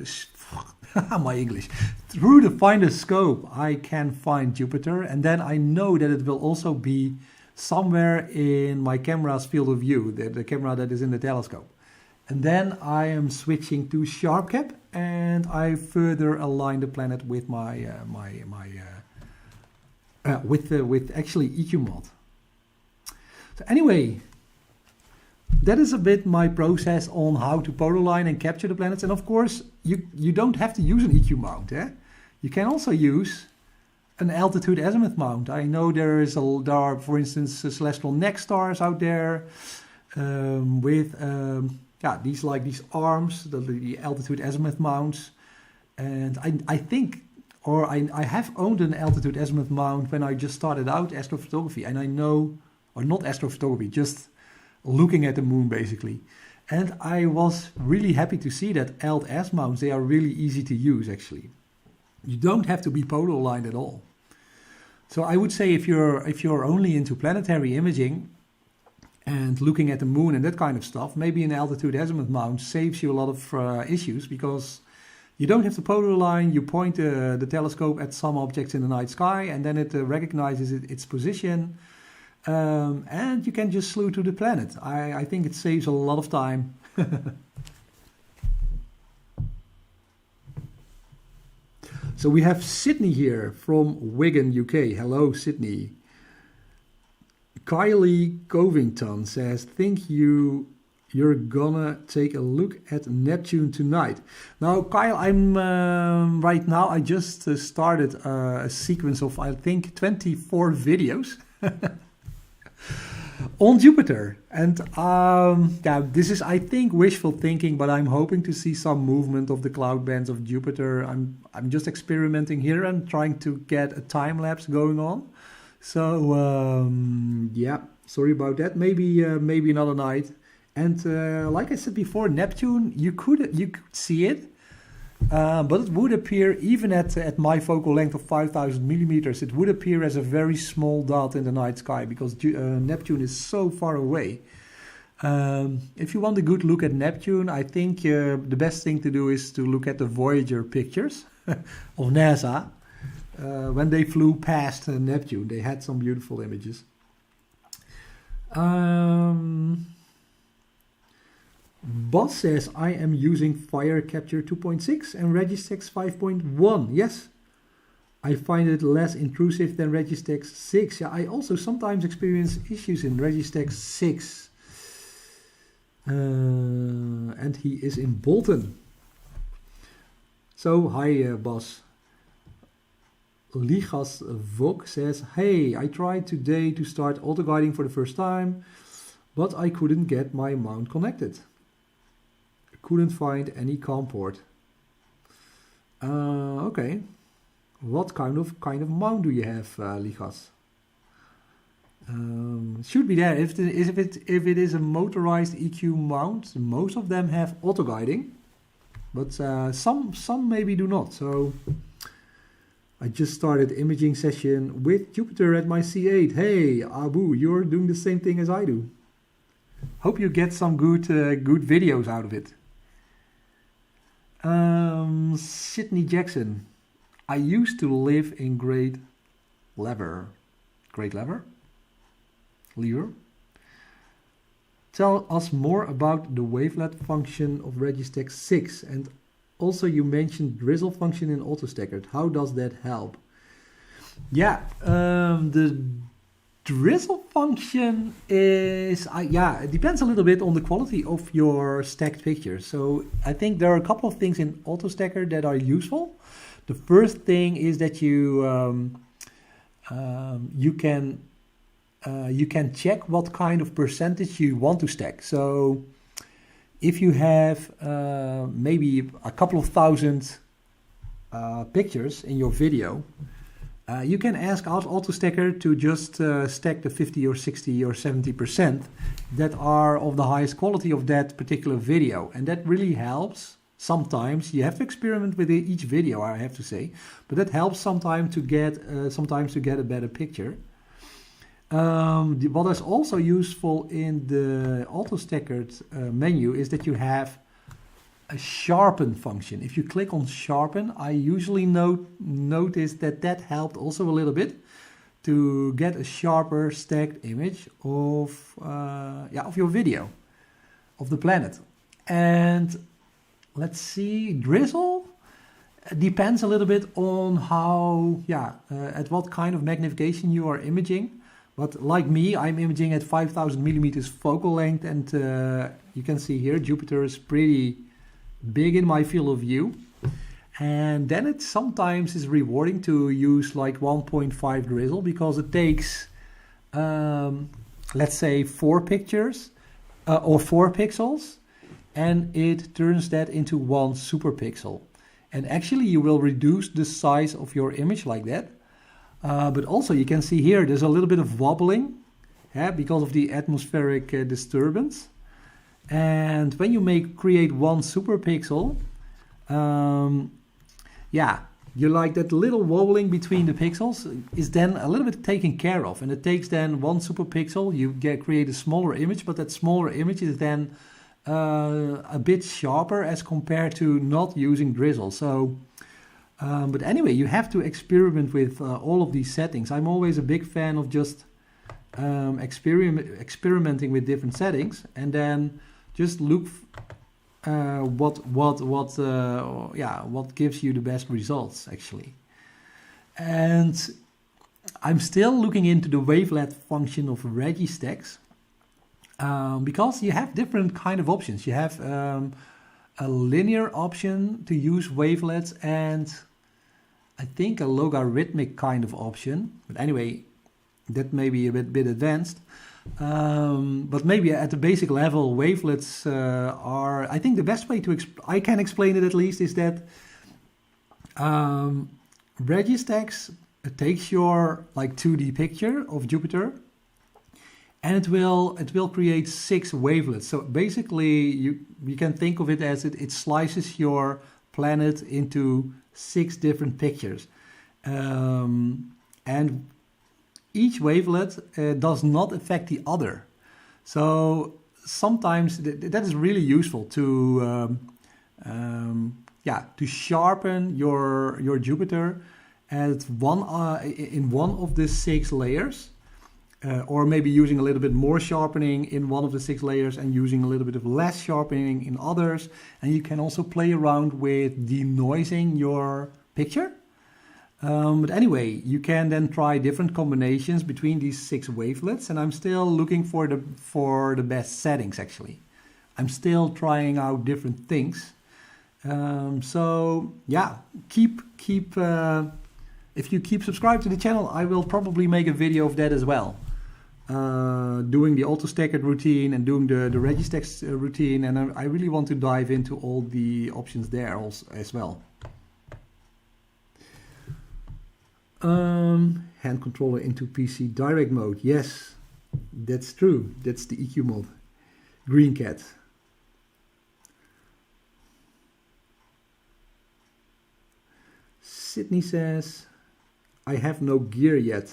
the finder scope, I can find Jupiter, and then I know that it will also be somewhere in my camera's field of view, the camera that is in the telescope. And then I am switching to sharp cap, and I further align the planet with my with actually EQ mod. So anyway, that is a bit my process on how to photo line and capture the planets. And of course, you don't have to use an EQ mount. You can also use an altitude azimuth mount. I know there are, for instance, celestial neck stars out there with these arms, the altitude azimuth mounts. And I think, or I have owned an altitude azimuth mount when I just started out astrophotography, and I know, or not astrophotography, just looking at the moon basically. And I was really happy to see that alt-S mounts, they are really easy to use actually. You don't have to be photo aligned at all. So I would say if you're only into planetary imaging and looking at the moon and that kind of stuff, maybe an altitude azimuth mount saves you a lot of issues, because you don't have to photo align. You point the telescope at some objects in the night sky, and then it recognizes its position. And you can just slew to the planet. I think it saves a lot of time. So we have Sydney here from Wigan, UK. Hello, Sydney. Kylie Covington says, think you're gonna take a look at Neptune tonight. Now, Kyle, I'm right now, I just started a sequence of, I think, 24 videos. On Jupiter, and this is, I think, wishful thinking, but I'm hoping to see some movement of the cloud bands of Jupiter. I'm just experimenting here and trying to get a time lapse going on. So sorry about that. Maybe another night. And like I said before, Neptune, you could see it. But it would appear, even at my focal length of 5,000 millimeters, it would appear as a very small dot in the night sky, because Neptune is so far away. If you want a good look at Neptune, I think the best thing to do is to look at the Voyager pictures of NASA. When they flew past Neptune, they had some beautiful images. Boss says, I am using Fire Capture 2.6 and Registex 5.1. Yes, I find it less intrusive than Registex 6. Yeah, I also sometimes experience issues in Registex 6. And he is in Bolton. So, hi, boss. Ligas Vok says, hey, I tried today to start auto-guiding for the first time, but I couldn't get my mount connected. Couldn't find any COM port. Okay. What kind of mount do you have, Ligas? Should be there. If it is a motorized EQ mount, most of them have auto guiding, but some maybe do not. So I just started imaging session with Jupiter at my C8. Hey, Abu, you're doing the same thing as I do. Hope you get some good videos out of it. Sydney Jackson. I used to live in Great Lever. Tell us more about the wavelet function of Registex 6 and also you mentioned drizzle function in AutoStacker. How does that help? Yeah, the drizzle function is, it depends a little bit on the quality of your stacked pictures. So I think there are a couple of things in AutoStacker that are useful. The first thing is that you can check what kind of percentage you want to stack. So if you have maybe a couple of thousand pictures in your video, you can ask AutoStacker to just stack the 50 or 60 or 70% that are of the highest quality of that particular video. And that really helps. Sometimes you have to experiment with each video, I have to say, but that helps sometimes to get a better picture. What is also useful in the AutoStacker menu is that you have a sharpen function. If you click on sharpen, I usually notice that helped also a little bit to get a sharper stacked image of your video, of the planet. And let's see, drizzle depends a little bit on how, at what kind of magnification you are imaging. But like me, I'm imaging at 5000 millimeters focal length, and you can see here Jupiter is pretty big in my field of view. And then it sometimes is rewarding to use like 1.5 drizzle because it takes, let's say, 4 pictures or 4 pixels, and it turns that into 1 super pixel. And actually you will reduce the size of your image like that. But also you can see here there's a little bit of wobbling because of the atmospheric disturbance. And when you create 1 super pixel, you like that little wobbling between the pixels is then a little bit taken care of. And it takes then 1 super pixel, you create a smaller image, but that smaller image is then a bit sharper as compared to not using drizzle. So, but anyway, you have to experiment with all of these settings. I'm always a big fan of just experimenting with different settings, and then just look what gives you the best results actually. And I'm still looking into the wavelet function of Registacks. Because you have different kind of options. You have a linear option to use wavelets, and I think a logarithmic kind of option. But anyway, that may be a bit advanced. But maybe at the basic level, wavelets are, I think the best way to I can explain it at least, is that Registacks takes your like 2D picture of Jupiter, and it will create 6 wavelets. So basically you can think of it as it slices your planet into 6 different pictures. And each wavelet does not affect the other. So sometimes that is really useful to sharpen your Jupiter at in one of the 6 layers. Or maybe using a little bit more sharpening in one of the 6 layers and using a little bit of less sharpening in others. And you can also play around with denoising your picture. But anyway, you can then try different combinations between these 6 wavelets. And I'm still looking for the best settings actually. I'm still trying out different things. So yeah, if you keep subscribed to the channel, I will probably make a video of that as well. Doing the AutoStacker routine and doing the Registacks routine, and I really want to dive into all the options there also, as well. Hand controller into PC direct mode. Yes, that's true. That's the EQ mod. Green cat. Sydney says, I have no gear yet.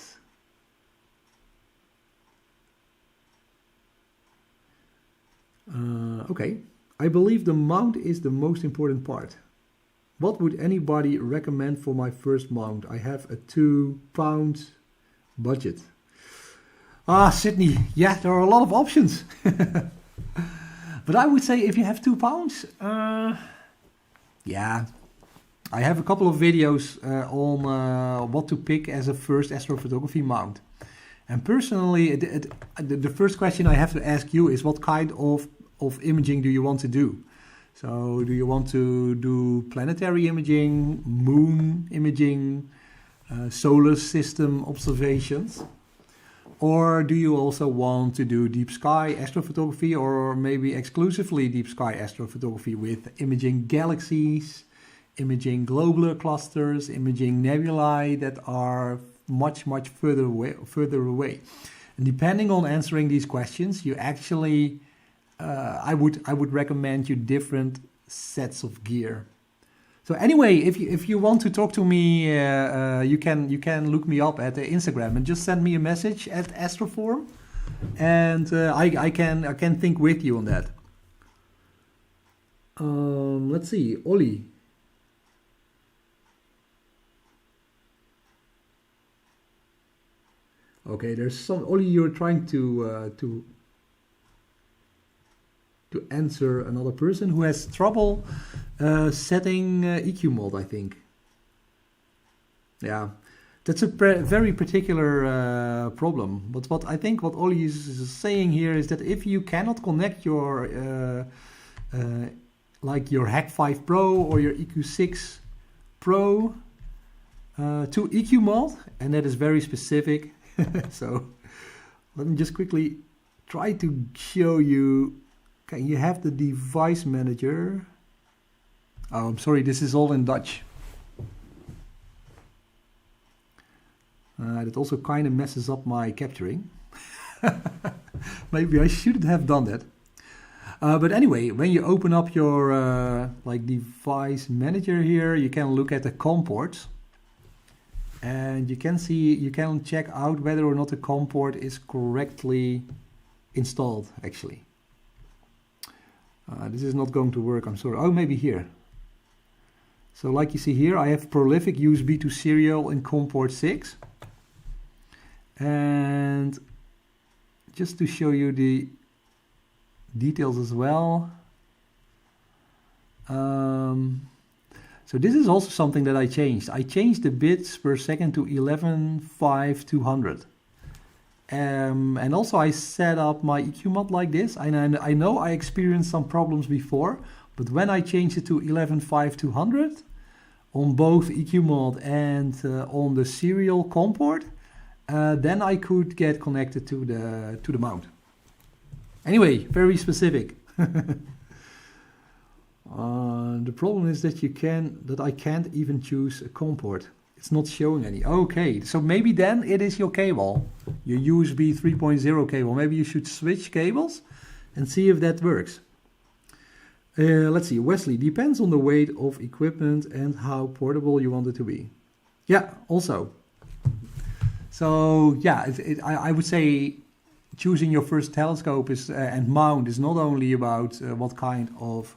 Okay, I believe the mount is the most important part. What would anybody recommend for my first mount? I have a £2 budget. Sydney, yeah, there are a lot of options. But I would say if you have £2, Yeah, I have a couple of videos on what to pick as a first astrophotography mount. And personally, the first question I have to ask you is what kind of imaging do you want to do? So do you want to do planetary imaging, moon imaging, solar system observations? Or do you also want to do deep sky astrophotography, or maybe exclusively deep sky astrophotography with imaging galaxies, imaging globular clusters, imaging nebulae that are much further away? And depending on answering these questions, you actually I would recommend you different sets of gear. So anyway, if you want to talk to me, you can look me up at Instagram and just send me a message at Astoforum, and I can think with you on that. Let's see, Ollie. Okay, there's some Ollie. You're trying to answer another person who has trouble setting EQ mode, I think. Yeah, that's a very particular problem. But what I think what Ollie is saying here is that if you cannot connect your like your Hack 5 Pro or your EQ6 Pro to EQ mode, and that is very specific. So let me just quickly try to show you. Okay, you have the device manager. Oh, I'm sorry, this is all in Dutch. That also kind of messes up my capturing. Maybe I shouldn't have done that. But anyway, when you open up your like device manager here, you can look at the COM ports. And you can check out whether or not the COM port is correctly installed, actually. This is not going to work, I'm sorry. Oh, maybe here. So like you see here, I have prolific USB to serial in COM port 6. And just to show you the details as well. So this is also something that I changed. I changed the bits per second to 11.5/200. And also I set up my EQ mod like this. And I know I experienced some problems before, but when I changed it to 11.5/200 on both EQ mod and on the serial COM port, then I could get connected to the mount. Anyway, very specific. The problem is that I can't even choose a COM port. It's not showing any. Okay, so maybe then it is your cable, your USB 3.0 cable. Maybe you should switch cables and see if that works. Let's see, Wesley, depends on the weight of equipment and how portable you want it to be. Yeah, also. So yeah, I would say choosing your first telescope is and mount is not only about what kind of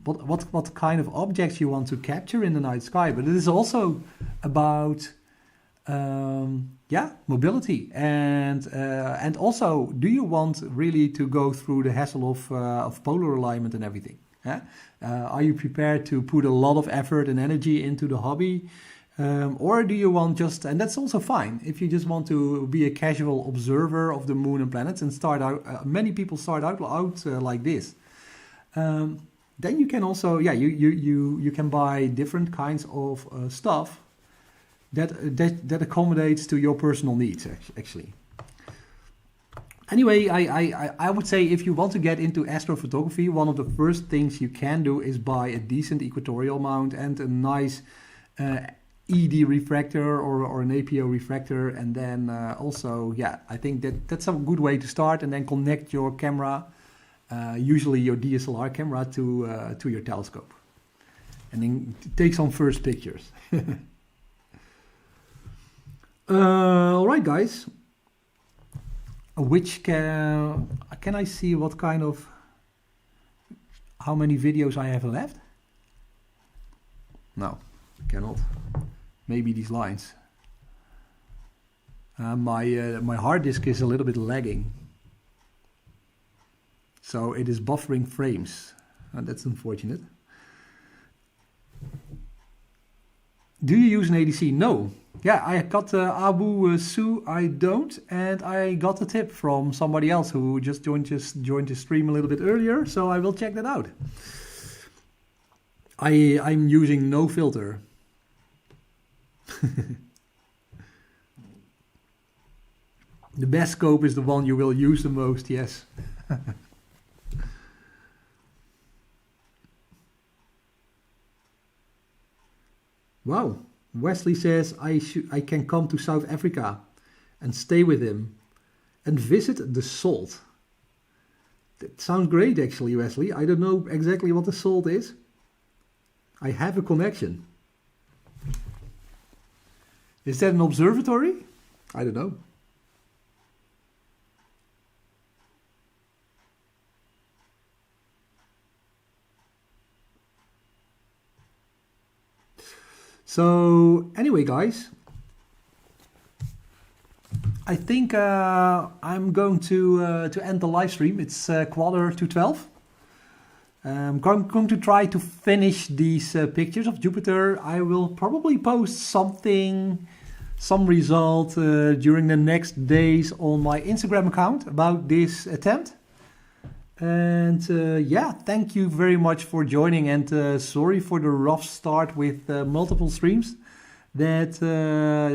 what kind of objects you want to capture in the night sky, but it is also about mobility and also, do you want really to go through the hassle of polar alignment and everything? Are you prepared to put a lot of effort and energy into the hobby, or do you want just, and that's also fine, if you just want to be a casual observer of the moon and planets and start out. Many people start out like this. Then you can also, you can buy different kinds of stuff that accommodates to your personal needs, actually. Anyway, I would say if you want to get into astrophotography, one of the first things you can do is buy a decent equatorial mount and a nice ED refractor or an APO refractor, and then I think that's a good way to start, and then connect your camera. Usually your DSLR camera to your telescope, and then take some first pictures. All right, guys. Which can I see what kind of, how many videos I have left? No, cannot. Maybe these lines. My hard disk is a little bit lagging. So it is buffering frames, and that's unfortunate. Do you use an ADC? No. Yeah, I got Abu Su. I don't, and I got a tip from somebody else who just joined the stream a little bit earlier. So I will check that out. I'm using no filter. The best scope is the one you will use the most. Yes. Wow. Wesley says I can come to South Africa and stay with him and visit the salt. That sounds great actually, Wesley. I don't know exactly what the salt is. I have a connection. Is that an observatory? I don't know. So anyway, guys, I think I'm going to end the live stream. It's 11:45. I'm going to try to finish these pictures of Jupiter. I will probably post some result during the next days on my Instagram account about this attempt. And yeah, thank you very much for joining, and sorry for the rough start with multiple streams that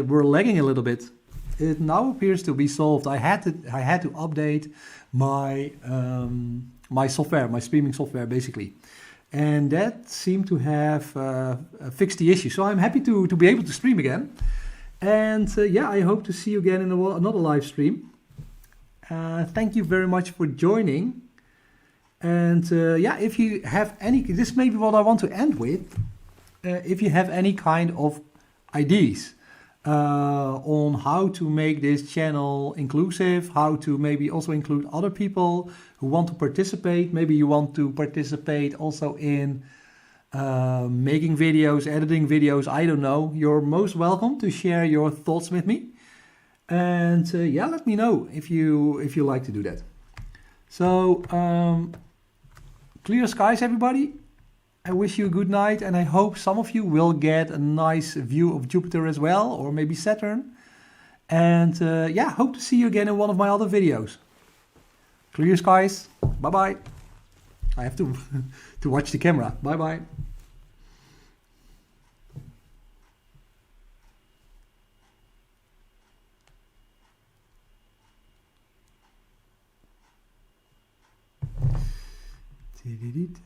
were lagging a little bit. It now appears to be solved. I had to update my my software, my streaming software basically, and that seemed to have fixed the issue. So I'm happy to be able to stream again, and yeah, I hope to see you again in another live stream. Thank you very much for joining. And yeah, if you have any, this may be what I want to end with. If you have any kind of ideas on how to make this channel inclusive, how to maybe also include other people who want to participate. Maybe you want to participate also in making videos, editing videos. I don't know. You're most welcome to share your thoughts with me. And yeah, let me know if you like to do that. So clear skies, everybody. I wish you a good night, and I hope some of you will get a nice view of Jupiter as well, or maybe Saturn. And yeah, hope to see you again in one of my other videos. Clear skies. Bye-bye. I have to to watch the camera. Bye-bye. Did it?